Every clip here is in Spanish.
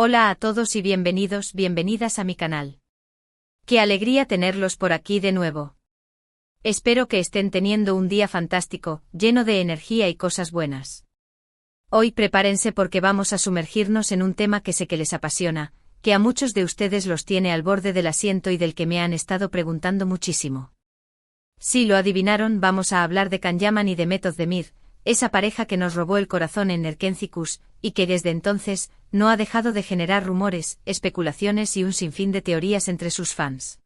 Hola a todos y bienvenidas a mi canal. Qué alegría tenerlos por aquí de nuevo. Espero que estén teniendo un día fantástico, lleno de energía y cosas buenas. Hoy prepárense porque vamos a sumergirnos en un tema que sé que les apasiona, que a muchos de ustedes los tiene al borde del asiento y del que me han estado preguntando muchísimo. Si lo adivinaron, vamos a hablar de Can Yaman y de Meth Ozdemir, esa pareja que nos robó el corazón en Erkenci-Kuş, y que desde entonces no ha dejado de generar rumores, especulaciones y un sinfín de teorías entre sus fans.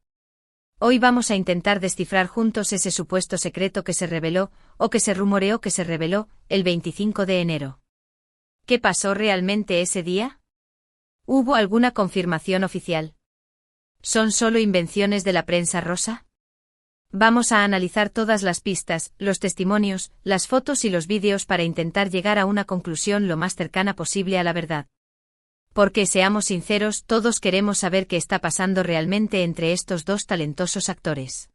Hoy vamos a intentar descifrar juntos ese supuesto secreto que se reveló, o que se rumoreó que se reveló, el 25 de enero. ¿Qué pasó realmente ese día? ¿Hubo alguna confirmación oficial? ¿Son solo invenciones de la prensa rosa? Vamos a analizar todas las pistas, los testimonios, las fotos y los vídeos para intentar llegar a una conclusión lo más cercana posible a la verdad. Porque seamos sinceros, todos queremos saber qué está pasando realmente entre estos dos talentosos actores.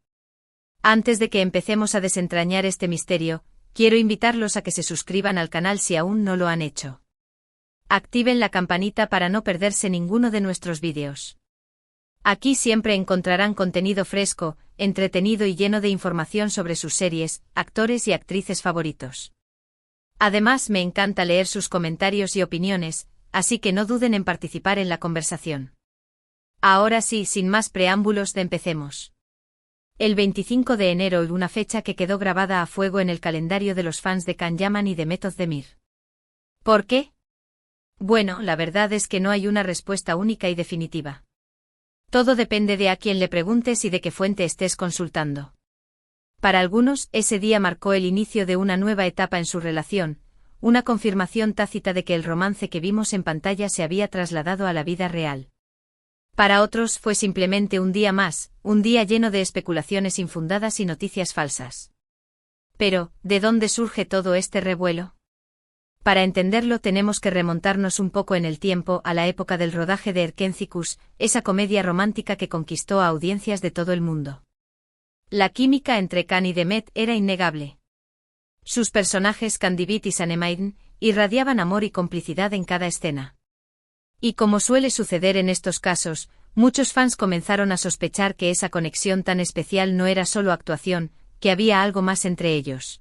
Antes de que empecemos a desentrañar este misterio, quiero invitarlos a que se suscriban al canal si aún no lo han hecho. Activen la campanita para no perderse ninguno de nuestros vídeos. Aquí siempre encontrarán contenido fresco, entretenido y lleno de información sobre sus series, actores y actrices favoritos. Además, me encanta leer sus comentarios y opiniones, así que no duden en participar en la conversación. Ahora sí, sin más preámbulos, empecemos. El 25 de enero es una fecha que quedó grabada a fuego en el calendario de los fans de Can Yaman y de Meth Ozdemir. ¿Por qué? Bueno, la verdad es que no hay una respuesta única y definitiva. Todo depende de a quién le preguntes y de qué fuente estés consultando. Para algunos, ese día marcó el inicio de una nueva etapa en su relación, una confirmación tácita de que el romance que vimos en pantalla se había trasladado a la vida real. Para otros fue simplemente un día más, un día lleno de especulaciones infundadas y noticias falsas. Pero, ¿de dónde surge todo este revuelo? Para entenderlo tenemos que remontarnos un poco en el tiempo a la época del rodaje de Erkenci-Kuş, esa comedia romántica que conquistó a audiencias de todo el mundo. La química entre Can y Meth era innegable. Sus personajes Candibit y Sanemane irradiaban amor y complicidad en cada escena. Y como suele suceder en estos casos, muchos fans comenzaron a sospechar que esa conexión tan especial no era solo actuación, que había algo más entre ellos.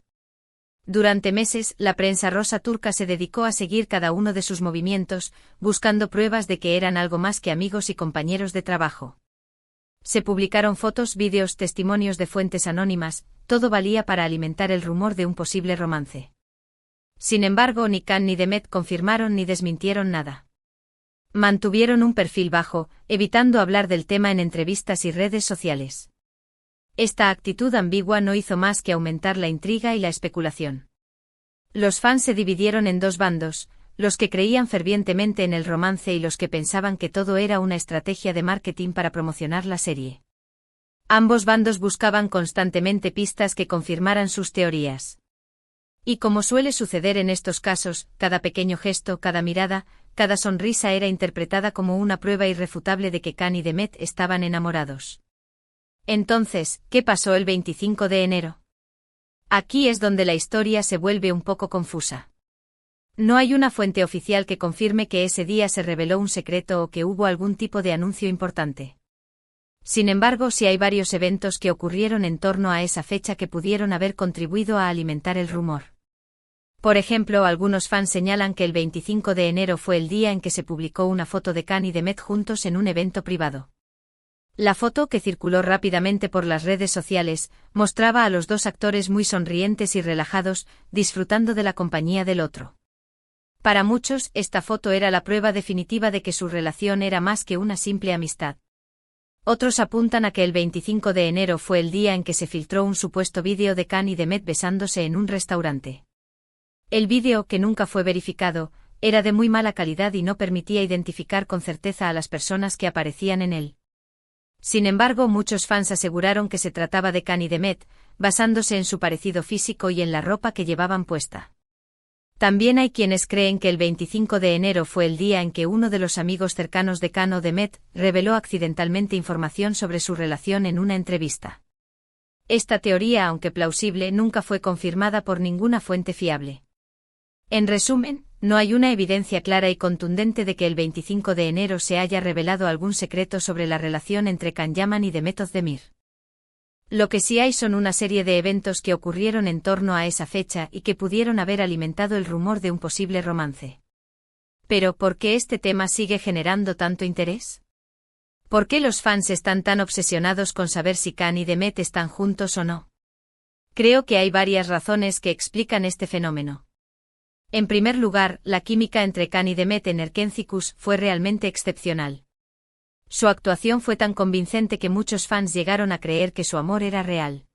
Durante meses, la prensa rosa turca se dedicó a seguir cada uno de sus movimientos, buscando pruebas de que eran algo más que amigos y compañeros de trabajo. Se publicaron fotos, vídeos, testimonios de fuentes anónimas, todo valía para alimentar el rumor de un posible romance. Sin embargo, ni Can ni Meth confirmaron ni desmintieron nada. Mantuvieron un perfil bajo, evitando hablar del tema en entrevistas y redes sociales. Esta actitud ambigua no hizo más que aumentar la intriga y la especulación. Los fans se dividieron en dos bandos, los que creían fervientemente en el romance y los que pensaban que todo era una estrategia de marketing para promocionar la serie. Ambos bandos buscaban constantemente pistas que confirmaran sus teorías. Y como suele suceder en estos casos, cada pequeño gesto, cada mirada, cada sonrisa era interpretada como una prueba irrefutable de que Can y Meth estaban enamorados. Entonces, ¿qué pasó el 25 de enero? Aquí es donde la historia se vuelve un poco confusa. No hay una fuente oficial que confirme que ese día se reveló un secreto o que hubo algún tipo de anuncio importante. Sin embargo, sí hay varios eventos que ocurrieron en torno a esa fecha que pudieron haber contribuido a alimentar el rumor. Por ejemplo, algunos fans señalan que el 25 de enero fue el día en que se publicó una foto de Can y Meth juntos en un evento privado. La foto, que circuló rápidamente por las redes sociales, mostraba a los dos actores muy sonrientes y relajados, disfrutando de la compañía del otro. Para muchos, esta foto era la prueba definitiva de que su relación era más que una simple amistad. Otros apuntan a que el 25 de enero fue el día en que se filtró un supuesto vídeo de Can y Meth besándose en un restaurante. El vídeo, que nunca fue verificado, era de muy mala calidad y no permitía identificar con certeza a las personas que aparecían en él. Sin embargo, muchos fans aseguraron que se trataba de Can y Meth, basándose en su parecido físico y en la ropa que llevaban puesta. También hay quienes creen que el 25 de enero fue el día en que uno de los amigos cercanos de Can o Meth reveló accidentalmente información sobre su relación en una entrevista. Esta teoría, aunque plausible, nunca fue confirmada por ninguna fuente fiable. En resumen, no hay una evidencia clara y contundente de que el 25 de enero se haya revelado algún secreto sobre la relación entre Can Yaman y Demet Özdemir. Lo que sí hay son una serie de eventos que ocurrieron en torno a esa fecha y que pudieron haber alimentado el rumor de un posible romance. Pero, ¿por qué este tema sigue generando tanto interés? ¿Por qué los fans están tan obsesionados con saber si Can y Demet están juntos o no? Creo que hay varias razones que explican este fenómeno. En primer lugar, la química entre Can y Demet en Erkenzicus fue realmente excepcional. Su actuación fue tan convincente que muchos fans llegaron a creer que su amor era real.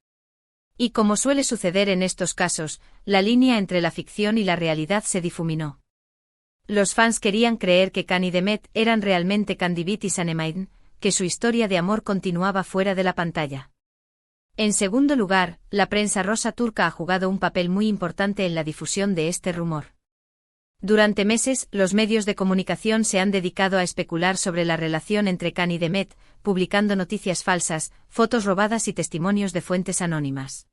Y como suele suceder en estos casos, la línea entre la ficción y la realidad se difuminó. Los fans querían creer que Can y Demet eran realmente Candivit y Sanemaiden, que su historia de amor continuaba fuera de la pantalla. En segundo lugar, la prensa rosa turca ha jugado un papel muy importante en la difusión de este rumor. Durante meses, los medios de comunicación se han dedicado a especular sobre la relación entre Can y Demet, publicando noticias falsas, fotos robadas y testimonios de fuentes anónimas.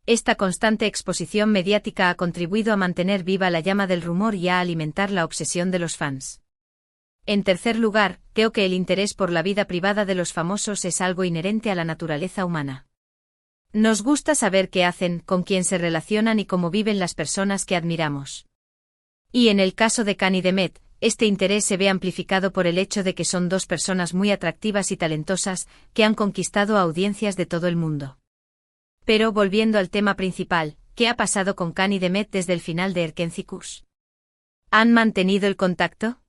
Esta constante exposición mediática ha contribuido a mantener viva la llama del rumor y a alimentar la obsesión de los fans. En tercer lugar, creo que el interés por la vida privada de los famosos es algo inherente a la naturaleza humana. Nos gusta saber qué hacen, con quién se relacionan y cómo viven las personas que admiramos. Y en el caso de Can y Demet, este interés se ve amplificado por el hecho de que son dos personas muy atractivas y talentosas, que han conquistado a audiencias de todo el mundo. Pero volviendo al tema principal, ¿qué ha pasado con Can y Demet desde el final de Erkenzicus? ¿Han mantenido el contacto?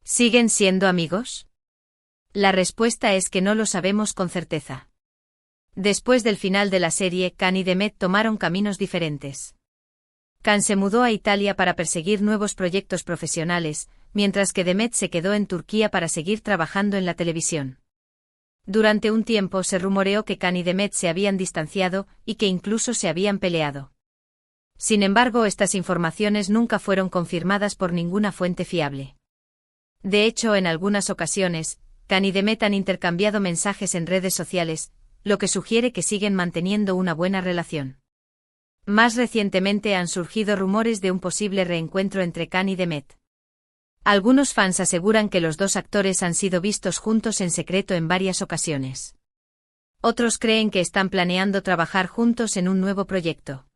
¿Siguen siendo amigos? La respuesta es que no lo sabemos con certeza. Después del final de la serie, Can y Demet tomaron caminos diferentes. Can se mudó a Italia para perseguir nuevos proyectos profesionales, mientras que Demet se quedó en Turquía para seguir trabajando en la televisión. Durante un tiempo se rumoreó que Can y Demet se habían distanciado y que incluso se habían peleado. Sin embargo, estas informaciones nunca fueron confirmadas por ninguna fuente fiable. De hecho, en algunas ocasiones, Can y Demet han intercambiado mensajes en redes sociales, lo que sugiere que siguen manteniendo una buena relación. Más recientemente han surgido rumores de un posible reencuentro entre Can y Demet. Algunos fans aseguran que los dos actores han sido vistos juntos en secreto en varias ocasiones. Otros creen que están planeando trabajar juntos en un nuevo proyecto.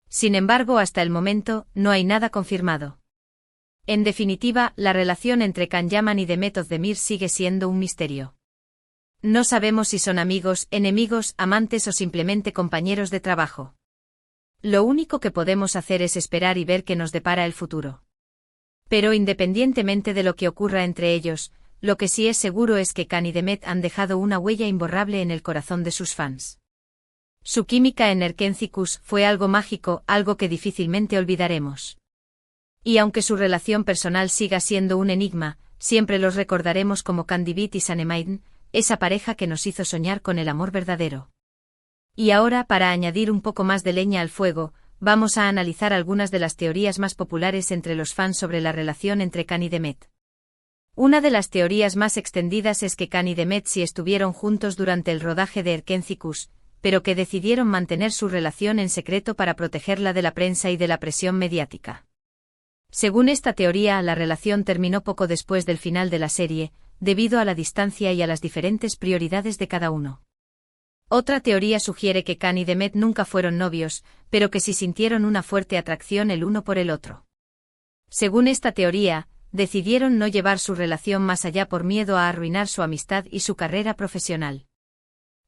Sin embargo, hasta el momento, no hay nada confirmado. En definitiva, la relación entre Can Yaman y Demet Özdemir sigue siendo un misterio. No sabemos si son amigos, enemigos, amantes o simplemente compañeros de trabajo. Lo único que podemos hacer es esperar y ver qué nos depara el futuro. Pero independientemente de lo que ocurra entre ellos, lo que sí es seguro es que Can y Demet han dejado una huella imborrable en el corazón de sus fans. Su química en Erkenzicus fue algo mágico, algo que difícilmente olvidaremos. Y aunque su relación personal siga siendo un enigma, siempre los recordaremos como Candivit y Sanemaiden, esa pareja que nos hizo soñar con el amor verdadero. Y ahora, para añadir un poco más de leña al fuego, vamos a analizar algunas de las teorías más populares entre los fans sobre la relación entre Can y Demet. Una de las teorías más extendidas es que Can y Demet sí estuvieron juntos durante el rodaje de Erkenzicus, pero que decidieron mantener su relación en secreto para protegerla de la prensa y de la presión mediática. Según esta teoría, la relación terminó poco después del final de la serie, debido a la distancia y a las diferentes prioridades de cada uno. Otra teoría sugiere que Can y Demet nunca fueron novios, pero que sí sintieron una fuerte atracción el uno por el otro. Según esta teoría, decidieron no llevar su relación más allá por miedo a arruinar su amistad y su carrera profesional.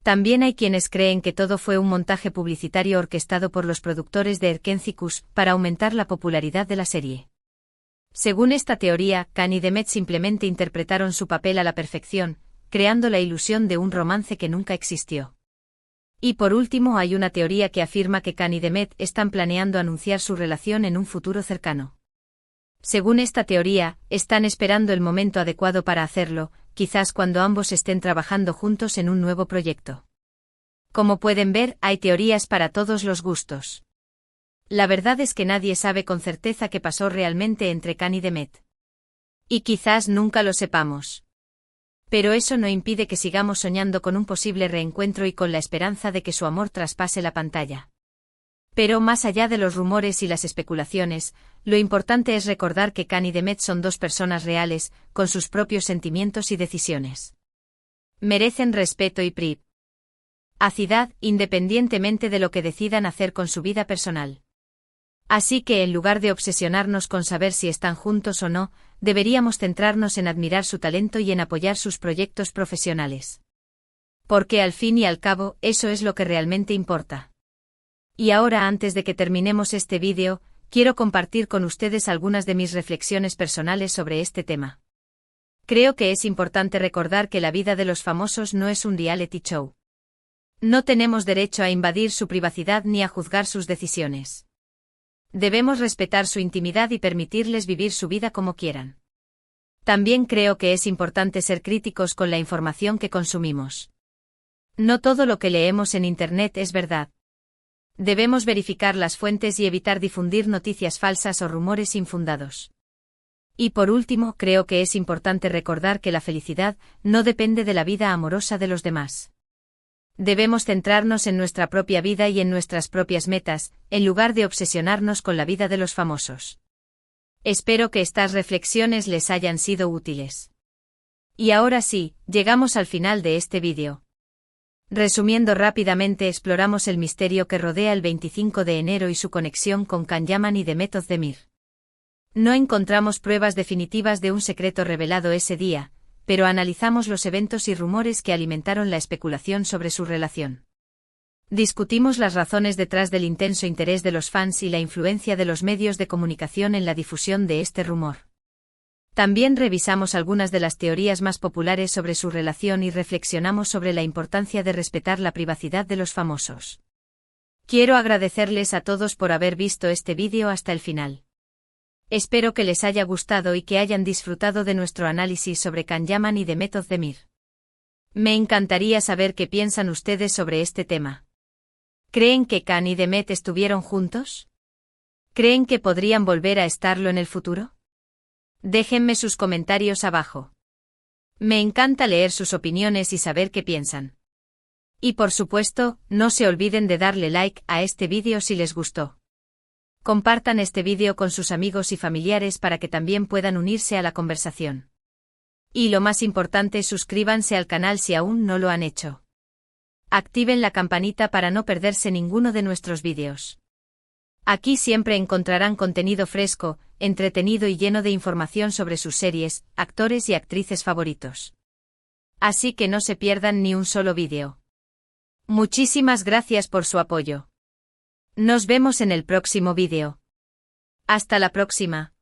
También hay quienes creen que todo fue un montaje publicitario orquestado por los productores de Erkenzicus para aumentar la popularidad de la serie. Según esta teoría, Can y Demet simplemente interpretaron su papel a la perfección, creando la ilusión de un romance que nunca existió. Y por último, hay una teoría que afirma que Can y Demet están planeando anunciar su relación en un futuro cercano. Según esta teoría, están esperando el momento adecuado para hacerlo, quizás cuando ambos estén trabajando juntos en un nuevo proyecto. Como pueden ver, hay teorías para todos los gustos. La verdad es que nadie sabe con certeza qué pasó realmente entre Can y Demet. Y quizás nunca lo sepamos. Pero eso no impide que sigamos soñando con un posible reencuentro y con la esperanza de que su amor traspase la pantalla. Pero más allá de los rumores y las especulaciones, lo importante es recordar que Khan y Demet son dos personas reales, con sus propios sentimientos y decisiones. Merecen respeto y privacidad, independientemente de lo que decidan hacer con su vida personal. Así que en lugar de obsesionarnos con saber si están juntos o no, deberíamos centrarnos en admirar su talento y en apoyar sus proyectos profesionales. Porque al fin y al cabo, eso es lo que realmente importa. Y ahora, antes de que terminemos este vídeo, quiero compartir con ustedes algunas de mis reflexiones personales sobre este tema. Creo que es importante recordar que la vida de los famosos no es un reality show. No tenemos derecho a invadir su privacidad ni a juzgar sus decisiones. Debemos respetar su intimidad y permitirles vivir su vida como quieran. También creo que es importante ser críticos con la información que consumimos. No todo lo que leemos en Internet es verdad. Debemos verificar las fuentes y evitar difundir noticias falsas o rumores infundados. Y por último, creo que es importante recordar que la felicidad no depende de la vida amorosa de los demás. Debemos centrarnos en nuestra propia vida y en nuestras propias metas, en lugar de obsesionarnos con la vida de los famosos. Espero que estas reflexiones les hayan sido útiles. Y ahora sí, llegamos al final de este vídeo. Resumiendo rápidamente, exploramos el misterio que rodea el 25 de enero y su conexión con Can Yaman y Demet Özdemir. No encontramos pruebas definitivas de un secreto revelado ese día, pero analizamos los eventos y rumores que alimentaron la especulación sobre su relación. Discutimos las razones detrás del intenso interés de los fans y la influencia de los medios de comunicación en la difusión de este rumor. También revisamos algunas de las teorías más populares sobre su relación y reflexionamos sobre la importancia de respetar la privacidad de los famosos. Quiero agradecerles a todos por haber visto este vídeo hasta el final. Espero que les haya gustado y que hayan disfrutado de nuestro análisis sobre Can Yaman y Demet Özdemir. Me encantaría saber qué piensan ustedes sobre este tema. ¿Creen que Can y Demet estuvieron juntos? ¿Creen que podrían volver a estarlo en el futuro? Déjenme sus comentarios abajo. Me encanta leer sus opiniones y saber qué piensan. Y por supuesto, no se olviden de darle like a este vídeo si les gustó. Compartan este vídeo con sus amigos y familiares para que también puedan unirse a la conversación. Y lo más importante, suscríbanse al canal si aún no lo han hecho. Activen la campanita para no perderse ninguno de nuestros vídeos. Aquí siempre encontrarán contenido fresco, entretenido y lleno de información sobre sus series, actores y actrices favoritos. Así que no se pierdan ni un solo vídeo. Muchísimas gracias por su apoyo. Nos vemos en el próximo vídeo. Hasta la próxima.